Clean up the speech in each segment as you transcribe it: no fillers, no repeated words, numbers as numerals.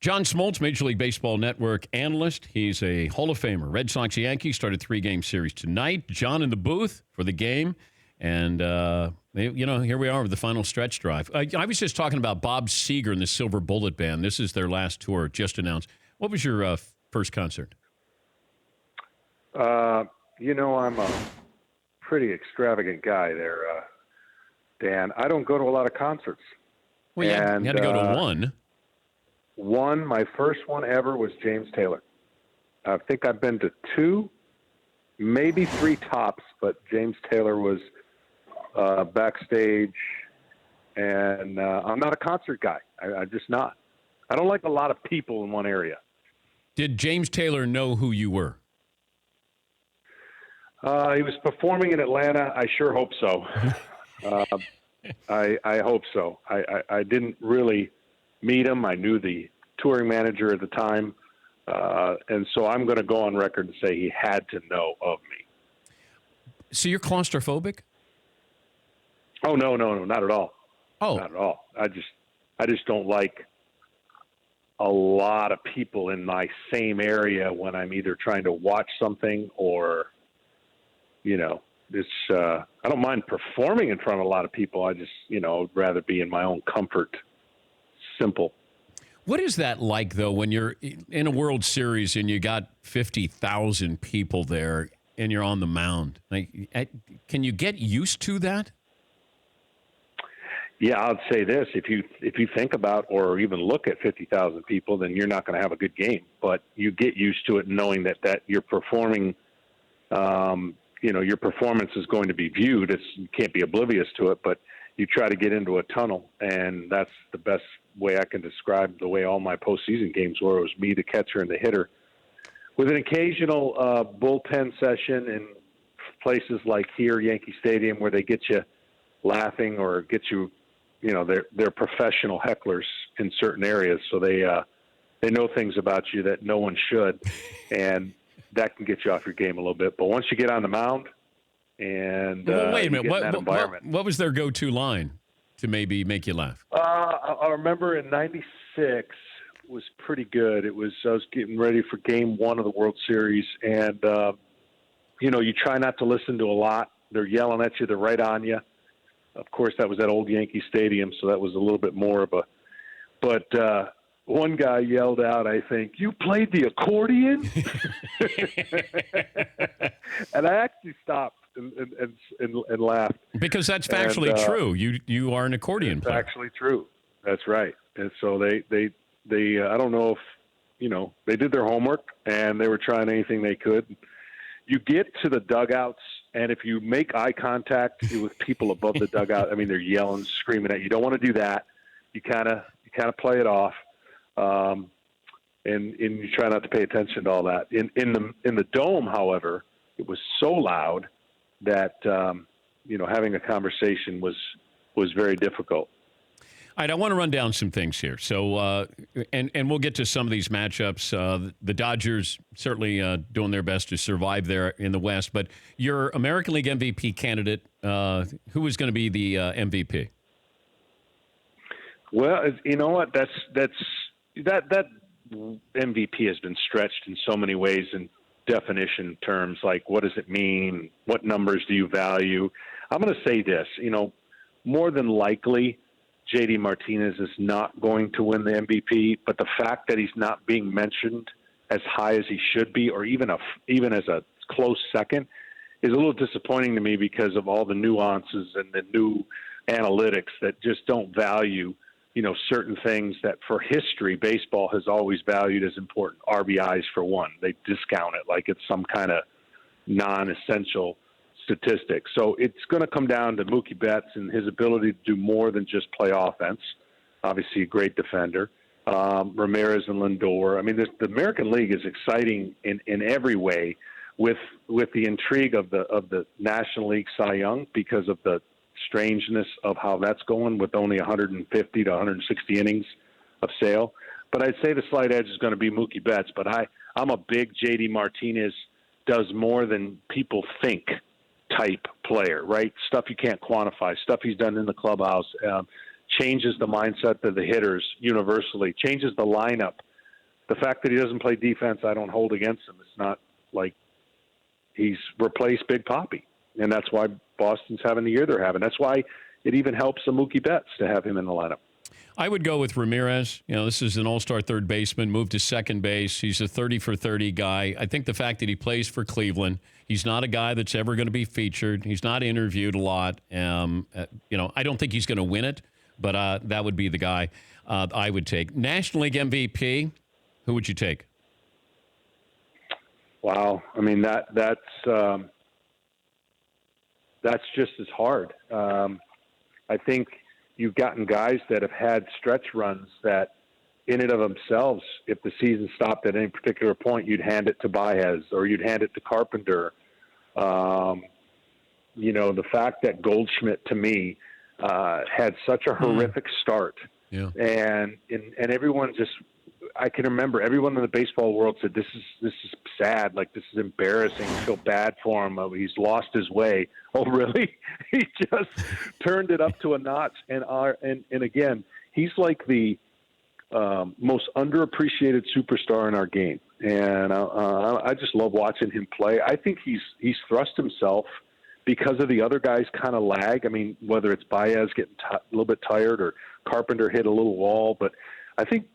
John Smoltz, Major League Baseball Network analyst. He's a Hall of Famer. Red Sox Yankees started 3-game series tonight. John in the booth for the game. And, here we are with the final stretch drive. I was just talking about Bob Seger and the Silver Bullet Band. This is their last tour, just announced. What was your first concert? I'm a pretty extravagant guy there, Dan. I don't go to a lot of concerts. Well, you had to go to one. My first one ever was James Taylor. I think I've been to 2, maybe 3 tops, but James Taylor was backstage, and I'm not a concert guy. I'm just not. I don't like a lot of people in one area. Did James Taylor know who you were? He was performing in Atlanta. I sure hope so. I hope so. I didn't really meet him. I knew the touring manager at the time. And so I'm going to go on record and say he had to know of me. So you're claustrophobic? Oh, no, not at all. Oh. Not at all. I just don't like a lot of people in my same area when I'm either trying to watch something or, I don't mind performing in front of a lot of people. I just, would rather be in my own comfort. Simple. What is that like, though, when you're in a World Series and you got 50,000 people there and you're on the mound? Like, can you get used to that? Yeah, I'd say this. If you think about or even look at 50,000 people, then you're not going to have a good game. But you get used to it knowing that you're performing, your performance is going to be viewed. You can't be oblivious to it, but you try to get into a tunnel, and that's the best way I can describe the way all my postseason games were. It was me, the catcher, and the hitter, with an occasional bullpen session in places like here, Yankee Stadium, where they get you laughing or get you, they're professional hecklers in certain areas, so they know things about you that no one should, and that can get you off your game a little bit. But once you get on the mound and wait a minute, what was their go-to line to maybe make you laugh? I remember in '96 was pretty good. I was getting ready for Game 1 of the World Series, and you try not to listen to a lot. They're yelling at you. They're right on you. Of course, that was at old Yankee Stadium, so that was a little bit more of a. But one guy yelled out, I think, "You played the accordion?" And I actually stopped and laughed. Because that's factually true. You are an accordion player. It's actually true. That's right. And so they I don't know if, they did their homework and they were trying anything they could. You get to the dugouts, and if you make eye contact with people above the dugout, they're yelling, screaming at you. You don't want to do that. You kind of play it off, and you try not to pay attention to all that. In the dome, however, it was so loud that having a conversation was very difficult. All right, I want to run down some things here. So, and we'll get to some of these matchups. The Dodgers certainly doing their best to survive there in the West. But your American League MVP candidate, who is going to be the MVP? Well, you know what? That MVP has been stretched in so many ways in definition terms. Like, what does it mean? What numbers do you value? I'm going to say this. More than likely, J.D. Martinez is not going to win the MVP, but the fact that he's not being mentioned as high as he should be, or even as a close second, is a little disappointing to me because of all the nuances and the new analytics that just don't value, certain things that for history, baseball has always valued as important. RBIs, for one. They discount it like it's some kind of non-essential statistic. So it's going to come down to Mookie Betts and his ability to do more than just play offense. Obviously, a great defender. Ramirez and Lindor. The American League is exciting in every way, with the intrigue of the National League Cy Young because of the strangeness of how that's going with only 150 to 160 innings of sale. But I'd say the slight edge is going to be Mookie Betts. But I'm a big J.D. Martinez does more than people think type player, right? Stuff you can't quantify, stuff he's done in the clubhouse, changes the mindset of the hitters universally, changes the lineup the fact that he doesn't play defense, I don't hold against him. It's not like he's replaced Big Papi, and that's why Boston's having the year they're having. That's why it even helps Mookie Betts to have him in the lineup. I would go with Ramirez. This is an all-star third baseman, moved to second base. He's a 30 for 30 guy. I think the fact that he plays for Cleveland, he's not a guy that's ever going to be featured. He's not interviewed a lot. I don't think he's going to win it, but that would be the guy I would take. National League MVP, who would you take? Wow. I mean, that's just as hard. I think you've gotten guys that have had stretch runs that in and of themselves, if the season stopped at any particular point, you'd hand it to Baez or you'd hand it to Carpenter. The fact that Goldschmidt, to me, had such a horrific start. Yeah. And everyone just, I can remember everyone in the baseball world said, this is sad. Like, this is embarrassing. I feel bad for him. He's lost his way. Oh, really? He just turned it up to a notch. And again, he's like the most underappreciated superstar in our game. And I just love watching him play. I think he's thrust himself because of the other guys kind of lag. I mean, whether it's Baez getting a little bit tired or Carpenter hit a little wall, but I think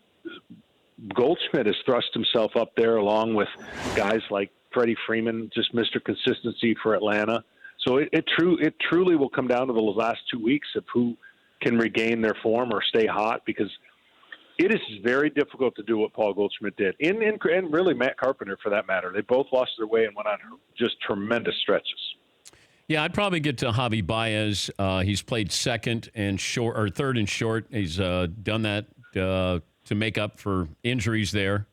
Goldschmidt has thrust himself up there along with guys like Freddie Freeman, just Mr. Consistency for Atlanta. So it truly will come down to the last 2 weeks of who can regain their form or stay hot, because it is very difficult to do what Paul Goldschmidt did, and really Matt Carpenter for that matter. They both lost their way and went on just tremendous stretches. Yeah, I'd probably get to Javi Baez. He's played second and short, or third and short. He's done that to make up for injuries there.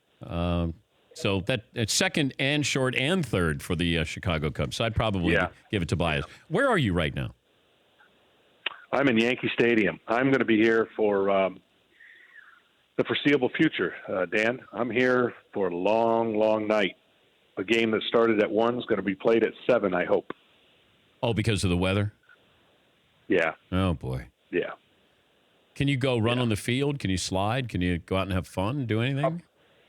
So that's second and short and third for the Chicago Cubs. So I'd probably give it to Baez. Where are you right now? I'm in Yankee Stadium. I'm going to be here for the foreseeable future, Dan. I'm here for a long, long night. A game that started at 1 is going to be played at 7, I hope. Oh, because of the weather? Yeah. Oh, boy. Yeah. Can you go run on the field? Can you slide? Can you go out and have fun? Do anything?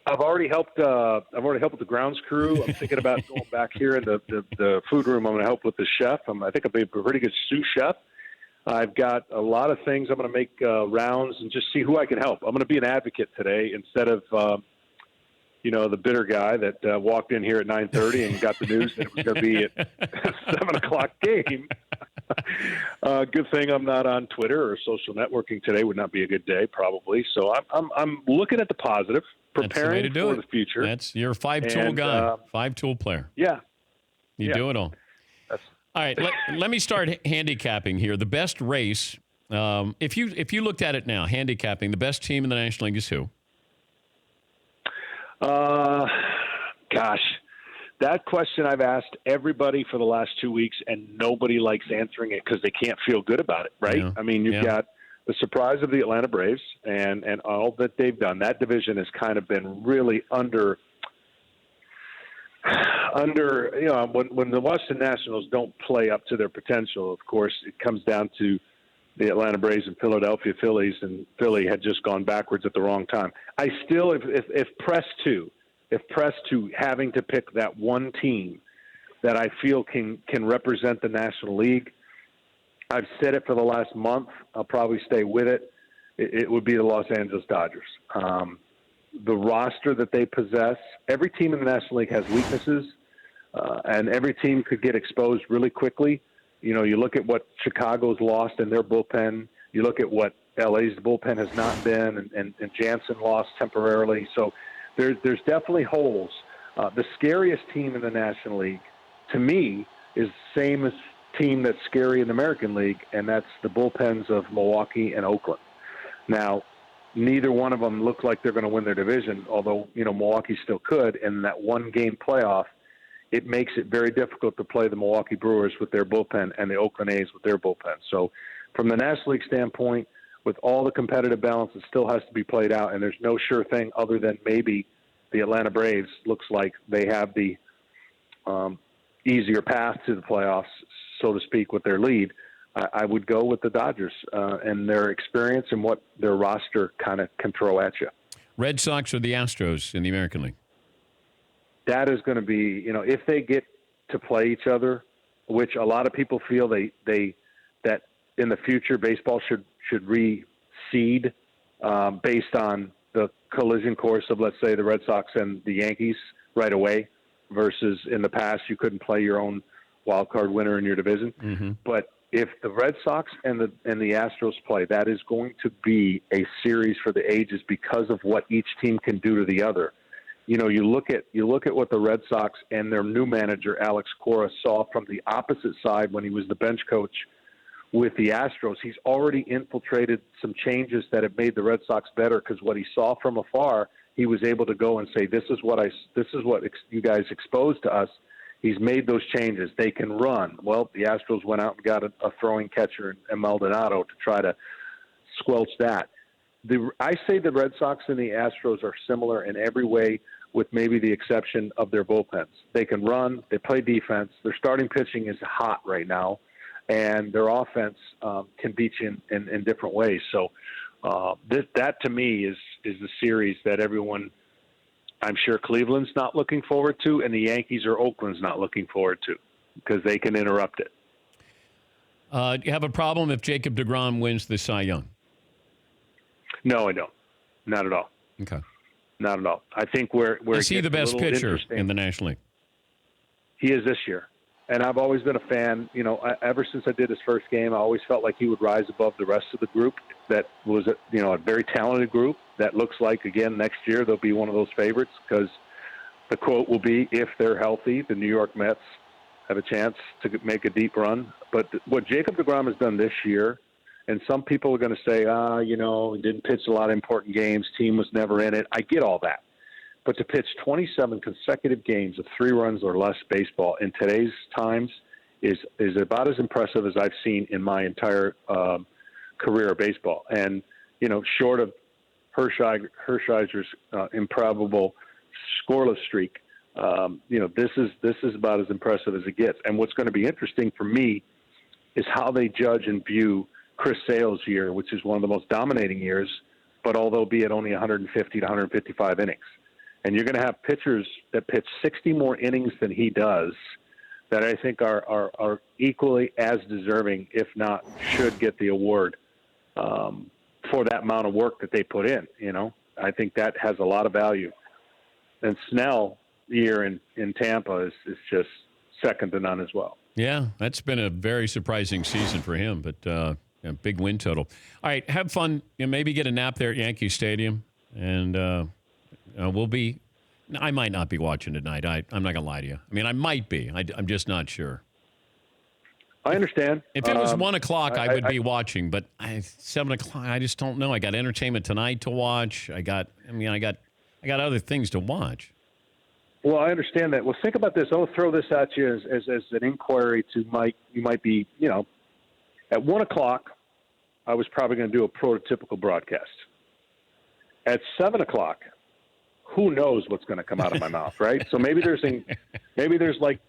I've already helped. I've already helped with the grounds crew. I'm thinking about going back here in the food room. I'm going to help with the chef. I think I'll be a pretty good sous chef. I've got a lot of things. I'm going to make rounds and just see who I can help. I'm going to be an advocate today instead of the bitter guy that walked in here at 9:30 and got the news that it was going to be at 7 o'clock game. Good thing I'm not on Twitter or social networking today. Would not be a good day, probably. So I'm looking at the positive, preparing for the future. You're a 5-tool guy, 5-tool player. Yeah, you do it all. All right, let me start handicapping here. The best race, if you looked at it now, handicapping, the best team in the National League is who? Gosh, that question I've asked everybody for the last 2 weeks, and nobody likes answering it because they can't feel good about it, right? Yeah. I mean, you've got the surprise of the Atlanta Braves and all that they've done. That division has kind of been really under when the Washington Nationals don't play up to their potential, of course, it comes down to the Atlanta Braves and Philadelphia Phillies, and Philly had just gone backwards at the wrong time. I still, if pressed to having to pick that one team that I feel can represent the National League, I've said it for the last month. I'll probably stay with it. It would be the Los Angeles Dodgers. The roster that they possess, every team in the National League has weaknesses, and every team could get exposed really quickly. You look at what Chicago's lost in their bullpen. You look at what LA's bullpen has not been, and Jansen lost temporarily. So there's definitely holes. The scariest team in the National League, to me, is the same as team that's scary in the American League, and that's the bullpens of Milwaukee and Oakland. Now, neither one of them look like they're going to win their division, although, Milwaukee still could. And that one-game playoff, it makes it very difficult to play the Milwaukee Brewers with their bullpen and the Oakland A's with their bullpen. So from the National League standpoint, with all the competitive balance, it still has to be played out, and there's no sure thing other than maybe the Atlanta Braves looks like they have the easier path to the playoffs, so to speak, with their lead. I would go with the Dodgers and their experience and what their roster kind of can throw at you. Red Sox or the Astros in the American League? That is going to be, if they get to play each other, which a lot of people feel that in the future baseball should reseed based on the collision course of, let's say, the Red Sox and the Yankees right away, versus in the past you couldn't play your own wild card winner in your division. Mm-hmm. But if the Red Sox and the Astros play, that is going to be a series for the ages because of what each team can do to the other. You look at what the Red Sox and their new manager Alex Cora saw from the opposite side when he was the bench coach with the Astros. He's already infiltrated some changes that have made the Red Sox better, because what he saw from afar, he was able to go and say, this is what you guys exposed to us. He's made those changes. They can run. Well, the Astros went out and got a throwing catcher in Maldonado to try to squelch that. I say the Red Sox and the Astros are similar in every way, with maybe the exception of their bullpens. They can run. They play defense. Their starting pitching is hot right now, and their offense can beat you in different ways. So that to me is the series that everyone, I'm sure Cleveland's not looking forward to, and the Yankees or Oakland's not looking forward to, because they can interrupt it. Do you have a problem if Jacob deGrom wins the Cy Young? No, I don't. Not at all. Okay. Not at all. I think where is he the best pitcher in the National League? He is this year. And I've always been a fan. Ever since I did his first game, I always felt like he would rise above the rest of the group. That was a very talented group that looks like, again, next year they'll be one of those favorites, because the quote will be, if they're healthy, the New York Mets have a chance to make a deep run. But what Jacob deGrom has done this year, and some people are going to say, he didn't pitch a lot of important games, team was never in it. I get all that. But to pitch 27 consecutive games of 3 runs or less baseball in today's times is about as impressive as I've seen in my entire career of baseball. And, short of Hershiser's improbable scoreless streak, this is about as impressive as it gets. And what's going to be interesting for me is how they judge and view Chris Sale's year, which is one of the most dominating years, but although be it only 150 to 155 innings. And you're going to have pitchers that pitch 60 more innings than he does, that I think are equally as deserving, if not should get the award for that amount of work that they put in. I think that has a lot of value. And Snell year in Tampa is just second to none as well. Yeah, that's been a very surprising season for him, but big win total. All right, have fun. Maybe get a nap there at Yankee Stadium, and I might not be watching tonight. I'm not going to lie to you. I mean, I might be. I'm just not sure. I understand. If it was 1 o'clock, I would be watching, but 7 o'clock, I just don't know. I got entertainment tonight to watch. I got other things to watch. Well, I understand that. Well, think about this. I'll throw this at you as an inquiry to Mike. You might be, at 1 o'clock, I was probably going to do a prototypical broadcast. At 7 o'clock, who knows what's going to come out of my mouth, right? So maybe there's like,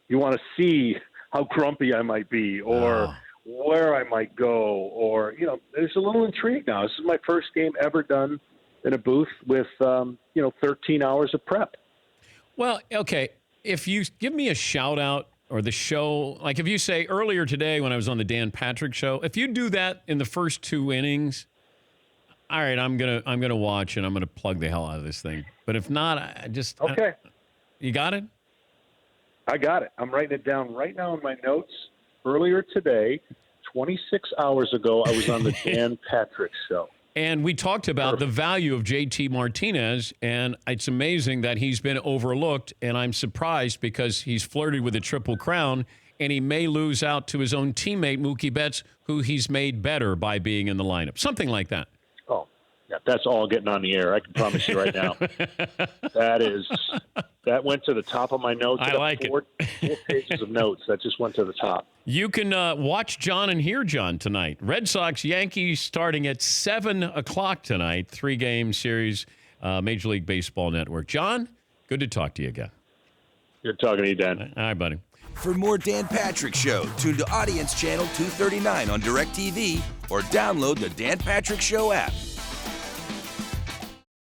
you want to see how grumpy I might be, or where I might go, or, there's a little intrigue now. This is my first game ever done in a booth with, 13 hours of prep. Well, okay, if you give me a shout out or the show, like if you say earlier today when I was on the Dan Patrick Show, if you do that in the first 2 innings, all right, I'm gonna watch and I'm gonna plug the hell out of this thing. But if not, okay. You got it? I got it. I'm writing it down right now in my notes. Earlier today, 26 hours ago, I was on the Dan Patrick Show. And we talked about the value of JT Martinez, and it's amazing that he's been overlooked, and I'm surprised because he's flirted with a Triple Crown, and he may lose out to his own teammate, Mookie Betts, who he's made better by being in the lineup. Something like that. Oh, yeah, that's all getting on the air. I can promise you right now. That went to the top of my notes. I like it. 4 pages of notes that just went to the top. You can watch John and hear John tonight. Red Sox, Yankees starting at 7 o'clock tonight. 3-game series, Major League Baseball Network. John, good to talk to you again. Good talking to you, Dan. All right, buddy. For more Dan Patrick Show, tune to Audience Channel 239 on DirecTV or download the Dan Patrick Show app.